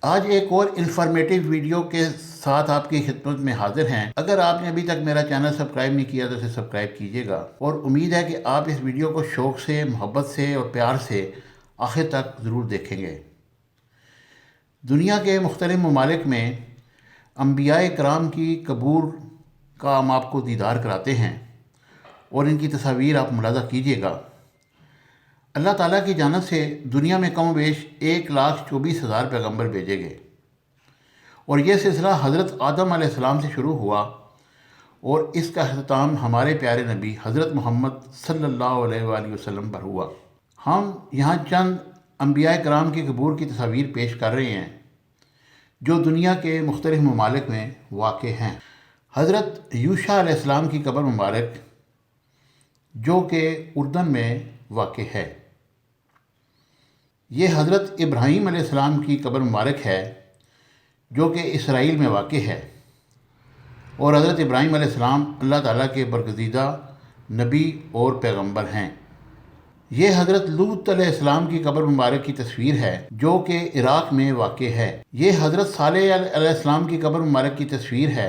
آج ایک اور انفارمیٹیو ویڈیو کے ساتھ آپ کی خدمت میں حاضر ہیں۔ اگر آپ نے ابھی تک میرا چینل سبسکرائب نہیں کیا تو اسے سبسکرائب کیجیے گا، اور امید ہے کہ آپ اس ویڈیو کو شوق سے، محبت سے اور پیار سے آخر تک ضرور دیکھیں گے۔ دنیا کے مختلف ممالک میں انبیاء کرام کی قبور کا ہم آپ کو دیدار کراتے ہیں، اور ان کی تصاویر آپ ملاحظہ کیجیے گا۔ اللہ تعالیٰ کی جانب سے دنیا میں کم و بیش 1,24,000 پیغمبر بھیجے گئے، اور یہ سلسلہ حضرت آدم علیہ السلام سے شروع ہوا، اور اس کا اختتام ہمارے پیارے نبی حضرت محمد صلی اللہ علیہ وآلہ وسلم پر ہوا۔ ہم یہاں چند انبیاء کرام کی قبور کی تصاویر پیش کر رہے ہیں جو دنیا کے مختلف ممالک میں واقع ہیں۔ حضرت یوشع علیہ السلام کی قبر مبارک جو کہ اردن میں واقع ہے۔ یہ حضرت ابراہیم علیہ السلام کی قبر مبارک ہے جو کہ اسرائیل میں واقع ہے، اور حضرت ابراہیم علیہ السلام اللہ تعالیٰ کے برگزیدہ نبی اور پیغمبر ہیں۔ یہ حضرت لوط علیہ السلام کی قبر مبارک کی تصویر ہے جو کہ عراق میں واقع ہے۔ یہ حضرت صالح علیہ السلام کی قبر مبارک کی تصویر ہے،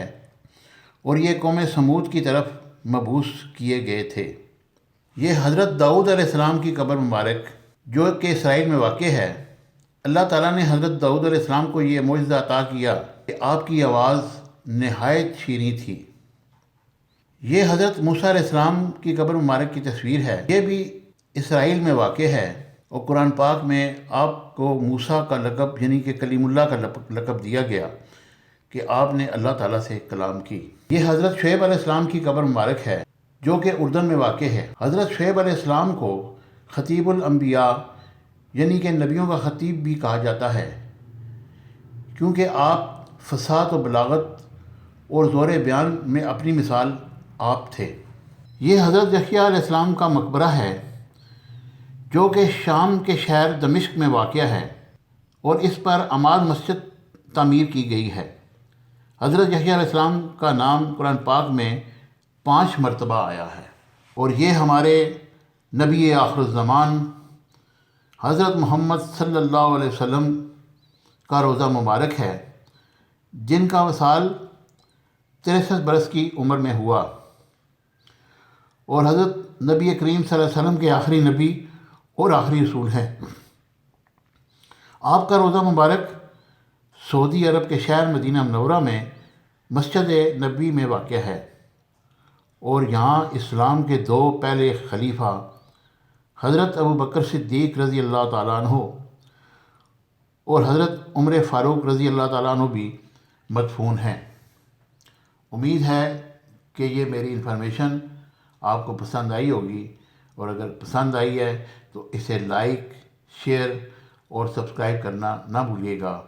اور یہ قوم سمود کی طرف مبعوث کیے گئے تھے۔ یہ حضرت داؤد علیہ السلام کی قبر مبارک جو کہ اسرائیل میں واقع ہے۔ اللہ تعالیٰ نے حضرت داؤد علیہ السلام کو یہ معجزہ عطا کیا کہ آپ کی آواز نہایت شیریں تھی۔ یہ حضرت موسیٰ علیہ السلام کی قبر مبارک کی تصویر ہے۔ یہ بھی اسرائیل میں واقع ہے، اور قرآن پاک میں آپ کو موسیٰ کا لقب یعنی کہ کلیم اللہ کا لقب دیا گیا کہ آپ نے اللہ تعالیٰ سے کلام کی۔ یہ حضرت شعیب علیہ السلام کی قبر مبارک ہے جو کہ اردن میں واقع ہے۔ حضرت شعیب علیہ السلام کو خطیب الانبیاء یعنی کہ نبیوں کا خطیب بھی کہا جاتا ہے، کیونکہ آپ فصاحت و بلاغت اور زور بیان میں اپنی مثال آپ تھے۔ یہ حضرت یحییٰ علیہ السلام کا مقبرہ ہے جو کہ شام کے شہر دمشق میں واقع ہے، اور اس پر عماد مسجد تعمیر کی گئی ہے۔ حضرت یحییٰ علیہ السلام کا نام قرآن پاک میں 5 مرتبہ آیا ہے، اور یہ ہمارے نبی آخر الزمان حضرت محمد صلی اللہ علیہ وسلم کا روضہ مبارک ہے جن کا وصال 63 برس کی عمر میں ہوا، اور حضرت نبی کریم صلی اللہ علیہ وسلم کے آخری نبی اور آخری رسول ہیں۔ آپ کا روضہ مبارک سعودی عرب کے شہر مدینہ منورہ میں مسجد نبوی میں واقع ہے، اور یہاں اسلام کے 2 پہلے خلیفہ حضرت ابو بکر صدیق رضی اللہ تعالیٰ عنہ اور حضرت عمر فاروق رضی اللہ تعالیٰ عنہ بھی مدفون ہیں۔ امید ہے کہ یہ میری انفارمیشن آپ کو پسند آئی ہوگی، اور اگر پسند آئی ہے تو اسے لائک، شیئر اور سبسکرائب کرنا نہ بھولیے گا۔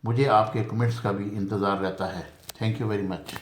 مجھے آپ کے کمنٹس کا بھی انتظار رہتا ہے۔ Thank you very much.